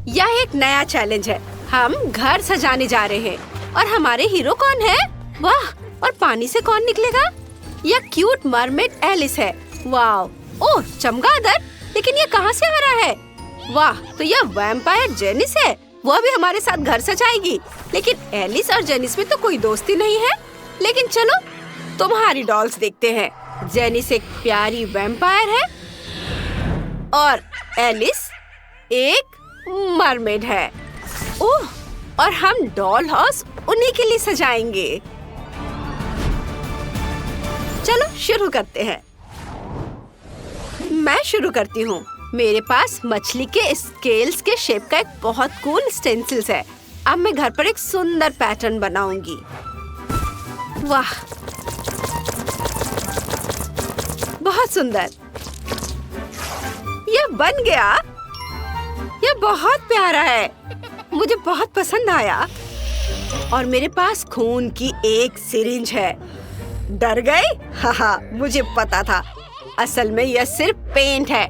यह एक नया चैलेंज है। हम घर सजाने जा रहे हैं और हमारे हीरो कौन है? वाह, और पानी से कौन निकलेगा? यह क्यूट मरमेड एलिस है। वाह, ओह चमगादड़, लेकिन ये कहाँ से आ रहा है? वाह, तो यह वैम्पायर जेनिस है। वो भी हमारे साथ घर सजाएगी। लेकिन एलिस और जेनिस में तो कोई दोस्ती नहीं है। लेकिन चलो तुम्हारी डॉल्स देखते हैं। जेनिस एक प्यारी वैम्पायर है और एलिस एक मरमेड है। ओह, और हम डॉल हाउस उन्हीं के लिए सजाएंगे। चलो शुरू करते हैं। मैं शुरू करती हूँ। मेरे पास मछली के स्केल्स के शेप का एक बहुत कूल स्टेंसिल्स है। अब मैं घर पर एक सुंदर पैटर्न बनाऊंगी। वाह, बहुत सुंदर, यह बन गया। यह बहुत प्यारा है, मुझे बहुत पसंद आया। और मेरे पास खून की एक सिरिंज है। डर गए? हाहा, मुझे पता था। असल में यह सिर्फ पेंट है।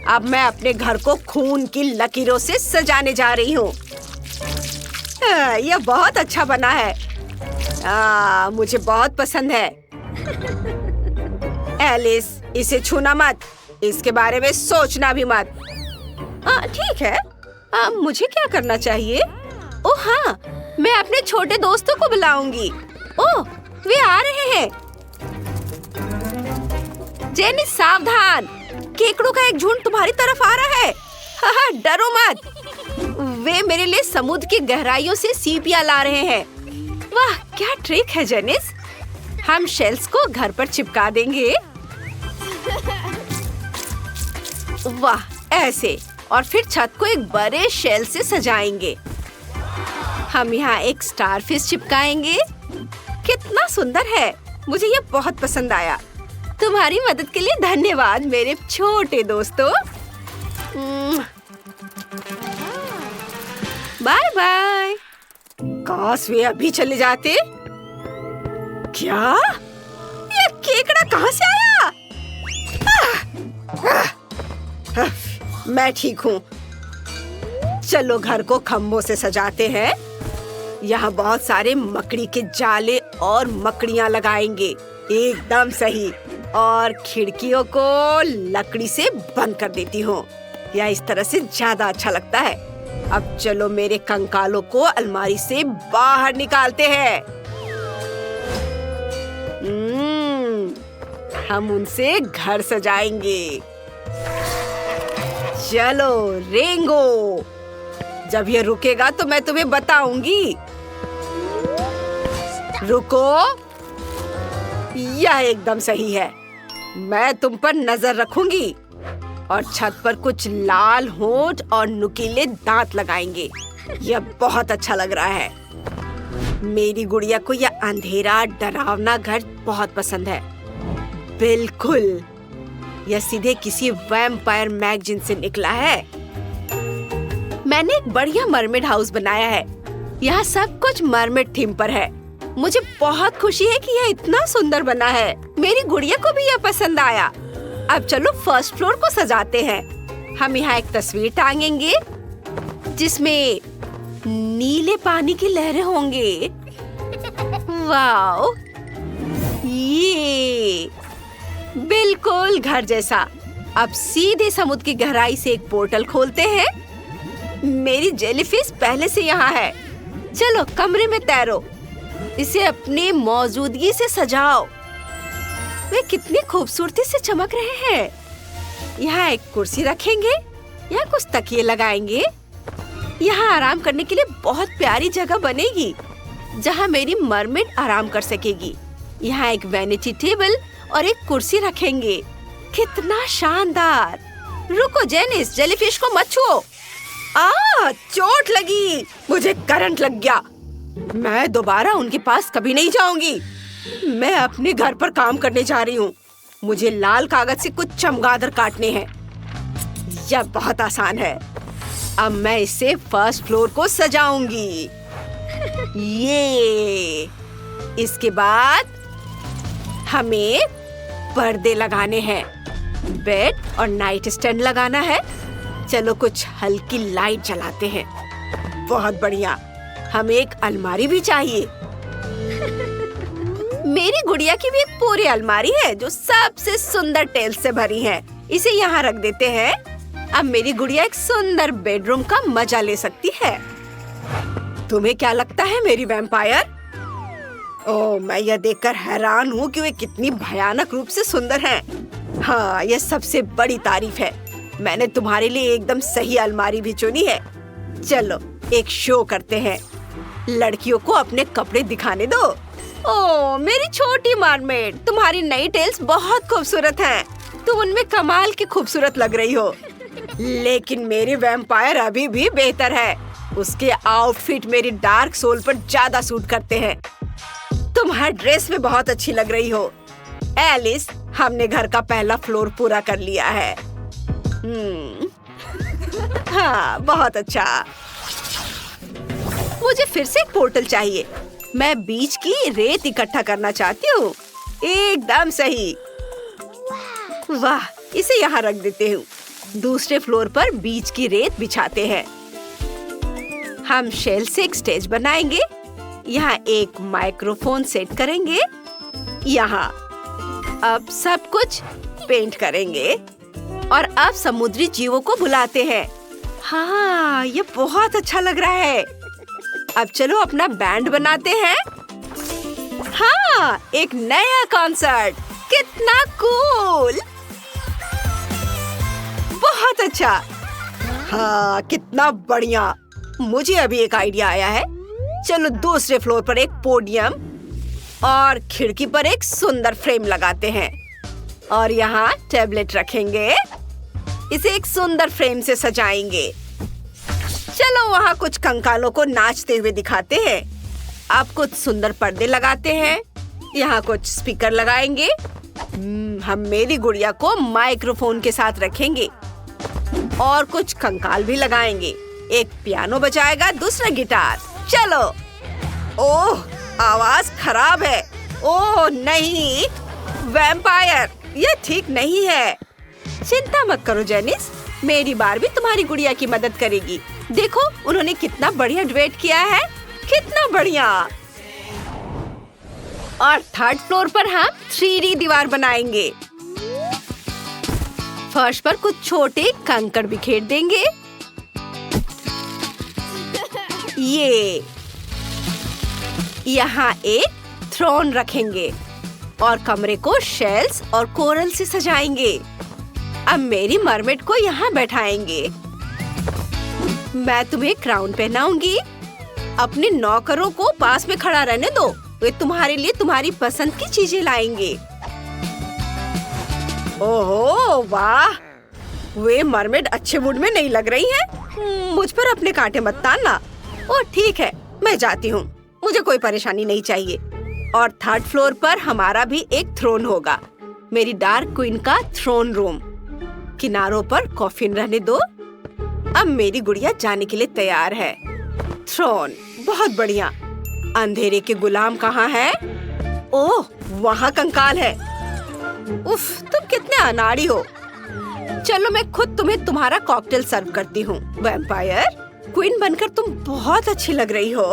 अब मैं अपने घर को खून की लकीरों से सजाने जा रही हूँ। यह बहुत अच्छा बना है। मुझे बहुत पसंद है। एलिस, इसे छूना मत। इसके बारे में सोचना भी मत। ठीक है। मुझे क्या करना चाहिए? ओह हाँ, मैं अपने छोटे दोस्तों को बुलाऊंगी। ओह, वे आ रहे हैं। जेनिस सावधान, केकड़ों का एक झुंड तुम्हारी तरफ आ रहा है। हाँ, डरो मत। वे मेरे लिए समुद्र की गहराइयों से सीपियां ला रहे हैं। वाह, क्या ट्रिक है जेनिस। हम शेल्स को घर पर चिपका देंगे। वाह, ऐसे। और फिर छत को एक बड़े शेल से सजाएंगे। हम यहाँ एक स्टारफिश चिपकाएंगे। कितना सुंदर है, मुझे ये बहुत पसंद आया। तुम्हारी मदद के लिए धन्यवाद मेरे छोटे दोस्तों। Bye bye. काश वे अभी चले जाते। क्या? ये केकड़ा कहाँ से आया? मैं ठीक हूँ। चलो घर को खम्भों से सजाते हैं। यहाँ बहुत सारे मकड़ी के जाले और मकड़ियाँ लगाएंगे। एकदम सही। और खिड़कियों को लकड़ी से बंद कर देती हूँ। यह इस तरह से ज्यादा अच्छा लगता है। अब चलो मेरे कंकालों को अलमारी से बाहर निकालते हैं। हम उनसे घर सजाएंगे। चलो रेंगो। जब ये रुकेगा तो मैं तुम्हें बताऊंगी। रुको, यह एकदम सही है। मैं तुम पर नजर रखूंगी और छत पर कुछ लाल होंठ और नुकीले दांत लगाएंगे। यह बहुत अच्छा लग रहा है। मेरी गुड़िया को यह अंधेरा डरावना घर बहुत पसंद है। बिल्कुल, यह सीधे किसी वैम्पायर मैगजीन से निकला है। मैंने एक बढ़िया मरमेड हाउस बनाया है। यहाँ सब कुछ मरमेड थीम पर है। मुझे बहुत खुशी है कि यह इतना सुंदर बना है। मेरी गुड़िया को भी यह पसंद आया। अब चलो फर्स्ट फ्लोर को सजाते हैं। हम यहाँ एक तस्वीर टांगेंगे जिसमें नीले पानी की लहरें होंगे। वाह, ये बिल्कुल घर जैसा। अब सीधे समुद्र की गहराई से एक पोर्टल खोलते हैं। मेरी जेलीफिश पहले से यहाँ है। चलो कमरे में तैरो। इसे अपनी मौजूदगी से सजाओ। वे कितनी खूबसूरती से चमक रहे हैं। यहाँ एक कुर्सी रखेंगे, यहाँ कुछ तकिए लगाएंगे। यहाँ आराम करने के लिए बहुत प्यारी जगह बनेगी जहाँ मेरी मरमेड आराम कर सकेगी। यहाँ एक वैनिटी टेबल और एक कुर्सी रखेंगे। कितना शानदार। रुको जेनिस, जेलीफिश को मत छुओ। चोट लगी। मुझे करंट लग गया। मैं दोबारा उनके पास कभी नहीं जाऊंगी। मैं अपने घर पर काम करने जा रही हूँ। मुझे लाल कागज से कुछ चमगादड़ काटने हैं। यह बहुत आसान है। अब मैं इससे फर्स्ट फ्लोर को सजाऊंगी। ये इसके बाद हमें पर्दे लगाने हैं। बेड और नाइट स्टैंड लगाना है। चलो कुछ हल्की लाइट जलाते हैं। बहुत बढ़िया, हमें एक अलमारी भी चाहिए। मेरी गुड़िया की भी एक पूरी अलमारी है जो सबसे सुंदर टेल्स से भरी है। इसे यहाँ रख देते हैं। अब मेरी गुड़िया एक सुंदर बेडरूम का मजा ले सकती है। तुम्हें क्या लगता है मेरी वैम्पायर? ओह, मैं यह देखकर हैरान हूँ कि वे कितनी भयानक रूप से सुंदर हैं। हाँ, यह सबसे बड़ी तारीफ है। मैंने तुम्हारे लिए एकदम सही अलमारी भी चुनी है। चलो एक शो करते हैं। लड़कियों को अपने कपड़े दिखाने दो। ओह मेरी छोटी मरमेड, तुम्हारी नई टेल्स बहुत खूबसूरत हैं। तुम उनमें कमाल की खूबसूरत लग रही हो। लेकिन मेरी वैम्पायर अभी भी बेहतर है। उसके आउटफिट मेरी डार्क सोल पर ज्यादा सूट करते हैं। तुम हर ड्रेस में बहुत अच्छी लग रही हो। एलिस, हमने घर का पहला फ्लोर पूरा कर लिया है। हाँ, बहुत अच्छा। मुझे फिर से एक पोर्टल चाहिए। मैं बीच की रेत इकट्ठा करना चाहती हूँ। एकदम सही। वाह, इसे यहाँ रख देते हूँ। दूसरे फ्लोर पर बीच की रेत बिछाते हैं। हम शेल से एक स्टेज बनाएंगे। यहाँ एक माइक्रोफोन सेट करेंगे। यहाँ अब सब कुछ पेंट करेंगे और अब समुद्री जीवों को बुलाते हैं। हाँ, ये बहुत अच्छा लग रहा है। अब चलो अपना बैंड बनाते हैं। हाँ, एक नया कॉन्सर्ट। कितना कूल! बहुत अच्छा। हाँ, कितना बढ़िया। मुझे अभी एक आइडिया आया है। चलो दूसरे फ्लोर पर एक पोडियम और खिड़की पर एक सुंदर फ्रेम लगाते हैं और यहाँ टैबलेट रखेंगे। इसे एक सुंदर फ्रेम से सजाएंगे। चलो वहाँ कुछ कंकालों को नाचते हुए दिखाते हैं। अब कुछ सुंदर पर्दे लगाते हैं। यहाँ कुछ स्पीकर लगाएंगे। हम मेरी गुड़िया को माइक्रोफोन के साथ रखेंगे और कुछ कंकाल भी लगाएंगे। एक पियानो बजाएगा, दूसरा गिटार। चलो। ओह, आवाज खराब है। ओह नहीं, वैम्पायर, ये ठीक नहीं है। चिंता मत करो जेनिस, मेरी बारबी तुम्हारी गुड़िया की मदद करेगी। देखो उन्होंने कितना बढ़िया डुएट किया है। कितना बढ़िया। और थर्ड फ्लोर पर हम 3D दीवार बनाएंगे। फर्श पर कुछ छोटे कंकड़ बिखेर देंगे। ये यहाँ एक थ्रोन रखेंगे और कमरे को शेल्स और कोरल से सजाएंगे। अब मेरी मरमेड को यहाँ बैठाएंगे। मैं तुम्हें क्राउन पहनाऊंगी। अपने नौकरों को पास में खड़ा रहने दो। वे तुम्हारे लिए तुम्हारी पसंद की चीजें लाएंगे। ओहो वाह, वे मरमेड अच्छे मूड में नहीं लग रही हैं। मुझ पर अपने कांटे मत तानना। ओह ठीक है, मैं जाती हूँ। मुझे कोई परेशानी नहीं चाहिए। और थर्ड फ्लोर पर हमारा भी एक थ्रोन होगा। मेरी डार्क क्वीन का थ्रोन रूम। किनारों पर कॉफिन रहने दो। अब मेरी गुड़िया जाने के लिए तैयार है। थ्रोन, बहुत बढ़िया। अंधेरे के गुलाम कहाँ है? ओह, वहाँ कंकाल है। उफ, तुम कितने अनाड़ी हो। चलो मैं खुद तुम्हें तुम्हारा कॉकटेल सर्व करती हूँ। वैम्पायर, क्वीन बनकर तुम बहुत अच्छी लग रही हो।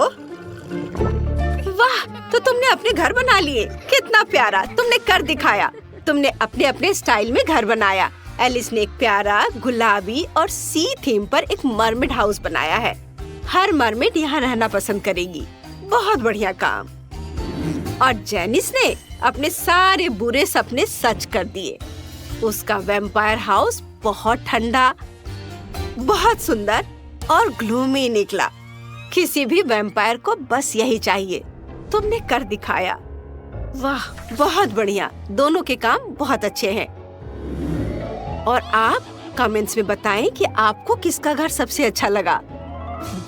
वाह, तो तुमने अपने घर बना लिए। कितना प्यारा, तुमने कर दिखाया। तुमने अपने अपने स्टाइल में घर बनाया। एलिस ने एक प्यारा गुलाबी और सी थीम पर एक मरमेड हाउस बनाया है। हर मरमेड यहाँ रहना पसंद करेगी। बहुत बढ़िया काम। और जेनिस ने अपने सारे बुरे सपने सच कर दिए। उसका वैम्पायर हाउस बहुत ठंडा, बहुत सुंदर और ग्लूमी निकला। किसी भी वैम्पायर को बस यही चाहिए। तुमने कर दिखाया। वाह, बहुत बढ़िया। दोनों के काम बहुत अच्छे हैं। और आप कमेंट्स में बताएं कि आपको किसका घर सबसे अच्छा लगा।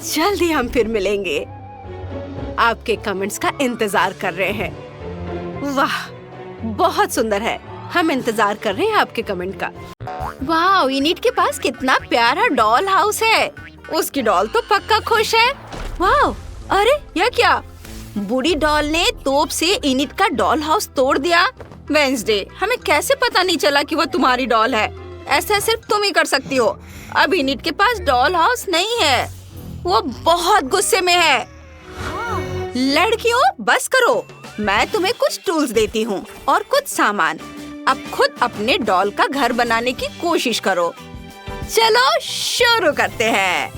जल्दी हम फिर मिलेंगे। आपके कमेंट्स का इंतजार कर रहे हैं। वाह, बहुत सुंदर है। हम इंतजार कर रहे हैं आपके कमेंट का। वाह, इनिट के पास कितना प्यारा डॉल हाउस है। उसकी डॉल तो पक्का खुश है। वाह, अरे यह क्या? बूढ़ी डॉल ने तोप से इनिट का डॉल हाउस तोड़ दिया। वेंसडे, हमें कैसे पता नहीं चला कि वो तुम्हारी डॉल है? ऐसा सिर्फ तुम ही कर सकती हो। अब इनिट के पास डॉल हाउस नहीं है, वो बहुत गुस्से में है। लड़कियों बस करो, मैं तुम्हें कुछ टूल्स देती हूँ और कुछ सामान। अब खुद अपने डॉल का घर बनाने की कोशिश करो। चलो शुरू करते हैं।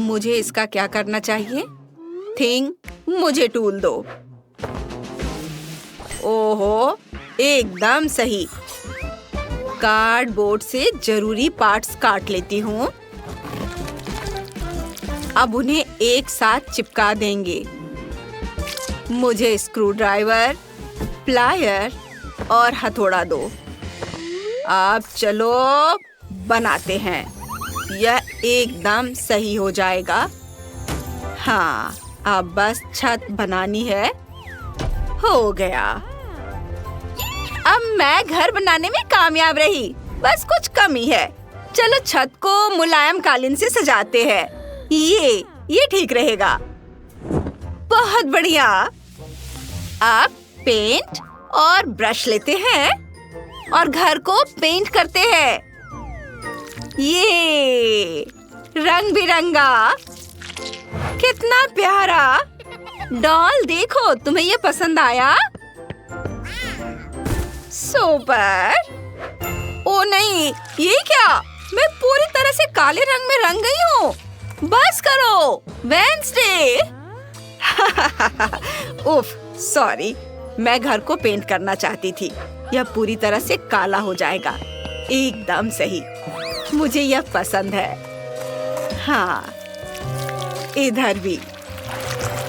मुझे इसका क्या करना चाहिए? थिंग, मुझे टूल दो। ओहो, एकदम सही। कार्डबोर्ड से जरूरी पार्ट्स काट लेती हूँ। अब उन्हें एक साथ चिपका देंगे। मुझे स्क्रू ड्राइवर, प्लायर और हथौड़ा दो। अब चलो बनाते हैं। यह एकदम सही हो जाएगा। हाँ, अब बस छत बनानी है। हो गया। अब मैं घर बनाने में कामयाब रही, बस कुछ कमी है। चलो छत को मुलायम कालीन से सजाते हैं। ये ठीक रहेगा। बहुत बढ़िया। अब पेंट और ब्रश लेते हैं और घर को पेंट करते हैं। ये रंग बिरंगा, कितना प्यारा। डॉल देखो, तुम्हें ये पसंद आया? सुपर। ओ नहीं, ये क्या? मैं पूरी तरह से काले रंग में रंग गई हूँ। बस करो, वेडनेसडे। उफ, सॉरी। मैं घर को पेंट करना चाहती थी। यह पूरी तरह से काला हो जाएगा। एकदम सही, मुझे यह पसंद है। हाँ, इधर भी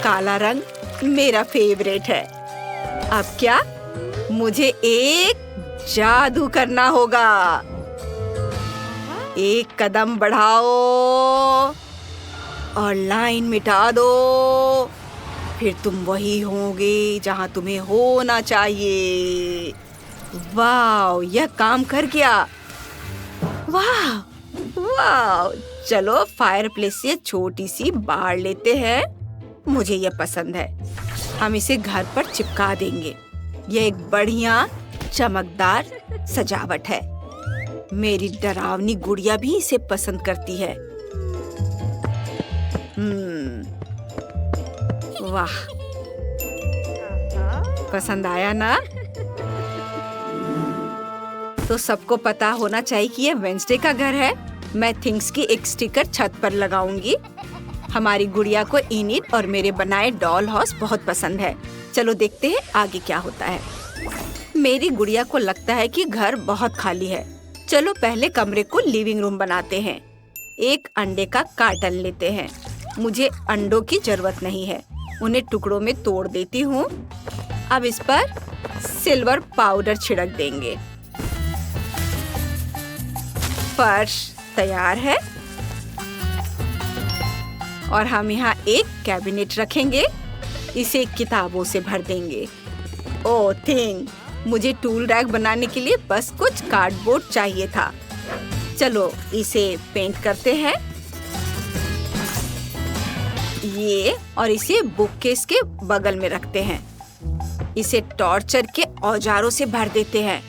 काला रंग मेरा फेवरेट है। अब क्या? मुझे एक जादू करना होगा। एक कदम बढ़ाओ और लाइन मिटा दो। फिर तुम वही होगे जहां तुम्हें होना चाहिए। वाह, यह काम कर गया। वाह वाह। चलो फायरप्लेस से छोटी सी बाड़ लेते हैं। मुझे यह पसंद है। हम इसे घर पर चिपका देंगे। यह एक बढ़िया चमकदार सजावट है। मेरी डरावनी गुड़िया भी इसे पसंद करती है। वाह, पसंद आया ना? तो सबको पता होना चाहिए कि ये वेडनेसडे का घर है। मैं थिंग्स की एक स्टिकर छत पर लगाऊंगी। हमारी गुड़िया को इनिट और मेरे बनाए डॉल हाउस बहुत पसंद है। चलो देखते हैं आगे क्या होता है। मेरी गुड़िया को लगता है कि घर बहुत खाली है। चलो पहले कमरे को लिविंग रूम बनाते हैं। एक अंडे का कार्टन लेते हैं। मुझे अंडों की जरूरत नहीं है, उन्हें टुकड़ों में तोड़ देती हूँ। अब इस पर सिल्वर पाउडर छिड़क देंगे। फर्श तैयार है और हम यहाँ एक कैबिनेट रखेंगे। इसे किताबों से भर देंगे। ओह थिंग, मुझे टूल रैक बनाने के लिए बस कुछ कार्डबोर्ड चाहिए था। चलो इसे पेंट करते हैं। ये और इसे बुककेस के बगल में रखते हैं। इसे टॉर्चर के औजारों से भर देते हैं।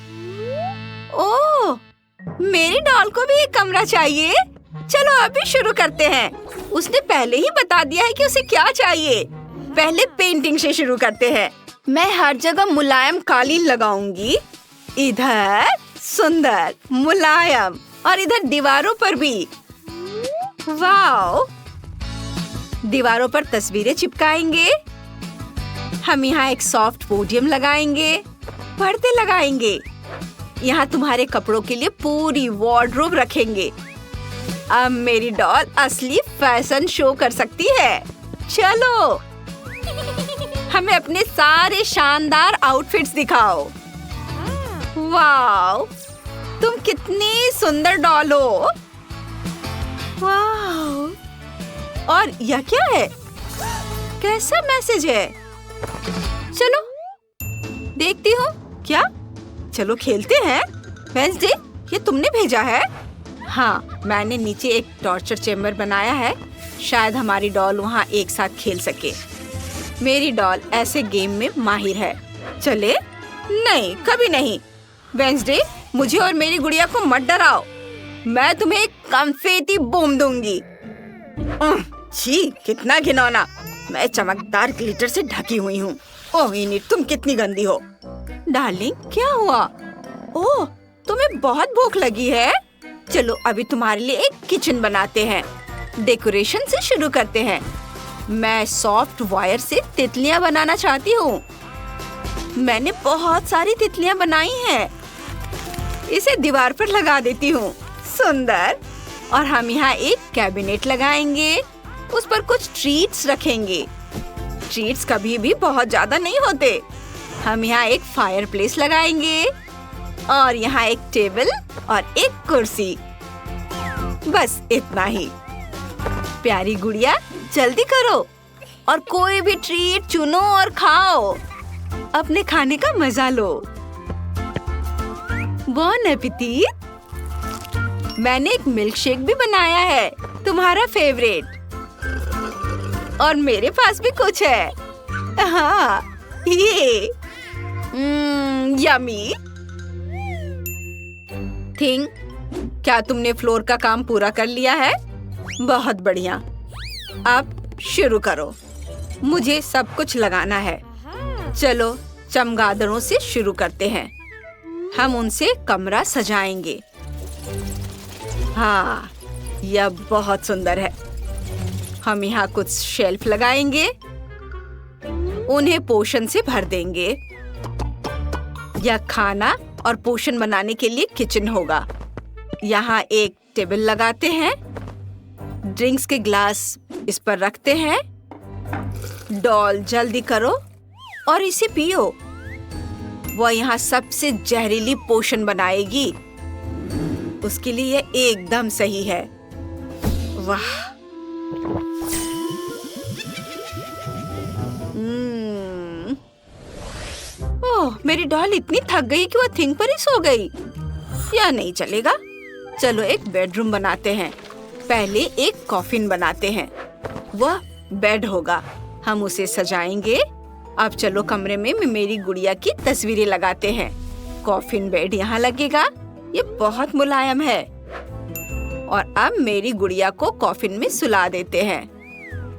ओह, मेरी डॉल को भी एक कमरा चाहिए। चलो अभी शुरू करते हैं। उसने पहले ही बता दिया है कि उसे क्या चाहिए। पहले पेंटिंग से शुरू करते हैं। मैं हर जगह मुलायम कालीन लगाऊंगी। इधर सुंदर मुलायम और इधर दीवारों पर भी। वाओ, दीवारों पर तस्वीरें चिपकाएंगे। हम यहाँ एक सॉफ्ट पोडियम लगाएंगे, पर्दे लगाएंगे। यहाँ तुम्हारे कपड़ों के लिए पूरी वार्डरोब रखेंगे। अब मेरी डॉल असली फैशन शो कर सकती है। चलो हमें अपने सारे शानदार आउटफिट्स दिखाओ। वाओ, तुम कितनी सुंदर डॉल हो। वाओ, और यह क्या है? कैसा मैसेज है? चलो देखती हूँ क्या। चलो खेलते हैं। वेडनेसडे, ये तुमने भेजा है? हाँ, मैंने नीचे एक टॉर्चर चेम्बर बनाया है। शायद हमारी डॉल वहाँ एक साथ खेल सके। मेरी डॉल ऐसे गेम में माहिर है। चले? नहीं, कभी नहीं। वेंसडे, मुझे और मेरी गुड़िया को मत डराओ। मैं तुम्हें एक कॉन्फेटी बूम दूंगी। छी, कितना घिनौना। मैं चमकदार ग्लिटर से ढकी हुई हूँ। ओह इनिट, तुम कितनी गंदी हो। डार्लिंग, क्या हुआ? ओह, तुम्हें बहुत भूख लगी है? चलो अभी तुम्हारे लिए एक किचन बनाते हैं। डेकोरेशन से शुरू करते हैं। मैं सॉफ्ट वायर से तितलियां बनाना चाहती हूँ। मैंने बहुत सारी तितलियां बनाई हैं। इसे दीवार पर लगा देती हूँ। सुंदर। और हम यहाँ एक कैबिनेट लगाएंगे। उस पर कुछ ट्रीट्स रखेंगे। ट्रीट्स कभी भी बहुत ज्यादा नहीं होते। हम यहाँ एक फायर प्लेस लगाएंगे और यहाँ एक टेबल और एक कुर्सी। बस इतना ही। प्यारी गुड़िया, जल्दी करो और कोई भी ट्रीट चुनो और खाओ। अपने खाने का मजा लो। बॉन एपेटिट। मैंने एक मिल्क शेक भी बनाया है, तुम्हारा फेवरेट। और मेरे पास भी कुछ है। हाँ, ये यम्मी। थिंग, क्या तुमने फ्लोर का काम पूरा कर लिया है? बहुत बढ़िया। अब शुरू करो। मुझे सब कुछ लगाना है। चलो चमगादड़ों से शुरू करते हैं। हम उनसे कमरा सजाएंगे। हाँ, यह बहुत सुंदर है। हम यहाँ कुछ शेल्फ लगाएंगे। उन्हें पोषण से भर देंगे। यह खाना और पोषण बनाने के लिए किचन होगा। यहाँ एक टेबल लगाते हैं। ड्रिंक्स के ग्लास इस पर रखते हैं। डॉल, जल्दी करो और इसे पियो। वह यहाँ सबसे जहरीली पोषण बनाएगी। उसके लिए एकदम सही है। वाह। ओह, मेरी डॉल इतनी थक गई कि वह थिंग पर ही सो गई। या नहीं चलेगा। चलो एक बेडरूम बनाते हैं। पहले एक कॉफिन बनाते हैं। वह बेड होगा। हम उसे सजाएंगे। अब चलो कमरे में मेरी गुड़िया की तस्वीरें लगाते हैं। कॉफिन बेड यहाँ लगेगा। ये बहुत मुलायम है। और अब मेरी गुड़िया को कॉफिन में सुला देते हैं।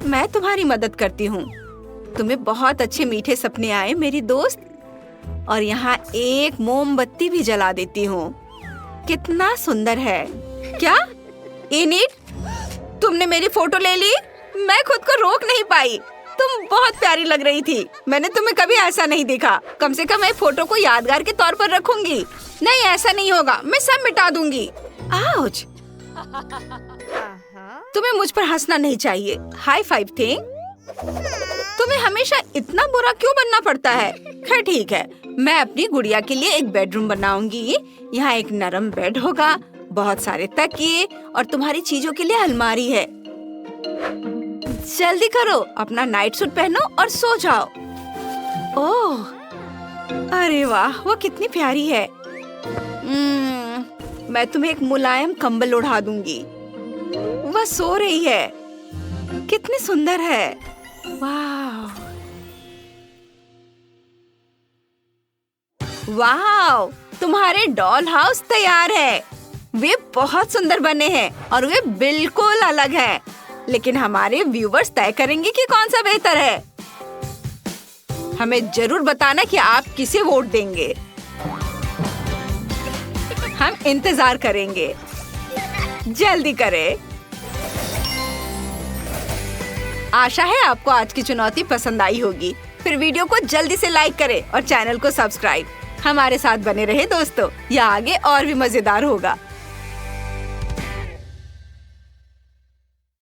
मैं तुम्हारी मदद करती हूँ। तुम्हें बहुत अच्छे मीठे सपने आए मेरी दोस्त। और यहाँ एक मोमबत्ती भी जला देती हूँ। कितना सुंदर है। क्या इनिट, तुमने मेरी फोटो ले ली? मैं खुद को रोक नहीं पाई। तुम बहुत प्यारी लग रही थी। मैंने तुम्हें कभी ऐसा नहीं देखा। कम से कम मैं फोटो को यादगार के तौर पर रखूंगी। नहीं, ऐसा नहीं होगा। मैं सब मिटा दूंगी। आउच। तुम्हें मुझ पर हंसना नहीं चाहिए। High five thing. तुम्हें हमेशा इतना बुरा क्यों बनना पड़ता है? खैर ठीक है, मैं अपनी गुड़िया के लिए एक बेडरूम बनाऊंगी। यहाँ एक नरम बेड होगा, बहुत सारे तकिए और तुम्हारी चीजों के लिए अलमारी है। जल्दी करो, अपना नाइट सूट पहनो और सो जाओ। ओह, अरे वाह, वो कितनी प्यारी है। मैं तुम्हें एक मुलायम कंबल ओढ़ा दूंगी। वह सो रही है। कितनी सुंदर है। वाह वाह, तुम्हारे डॉल हाउस तैयार है। वे बहुत सुंदर बने हैं और वे बिल्कुल अलग हैं। लेकिन हमारे व्यूवर्स तय करेंगे कि कौन सा बेहतर है। हमें जरूर बताना कि आप किसे वोट देंगे। हम इंतजार करेंगे। जल्दी करें। आशा है आपको आज की चुनौती पसंद आई होगी। फिर वीडियो को जल्दी से लाइक करें और चैनल को सब्सक्राइब। हमारे साथ बने रहे दोस्तों, यह आगे और भी मजेदार होगा।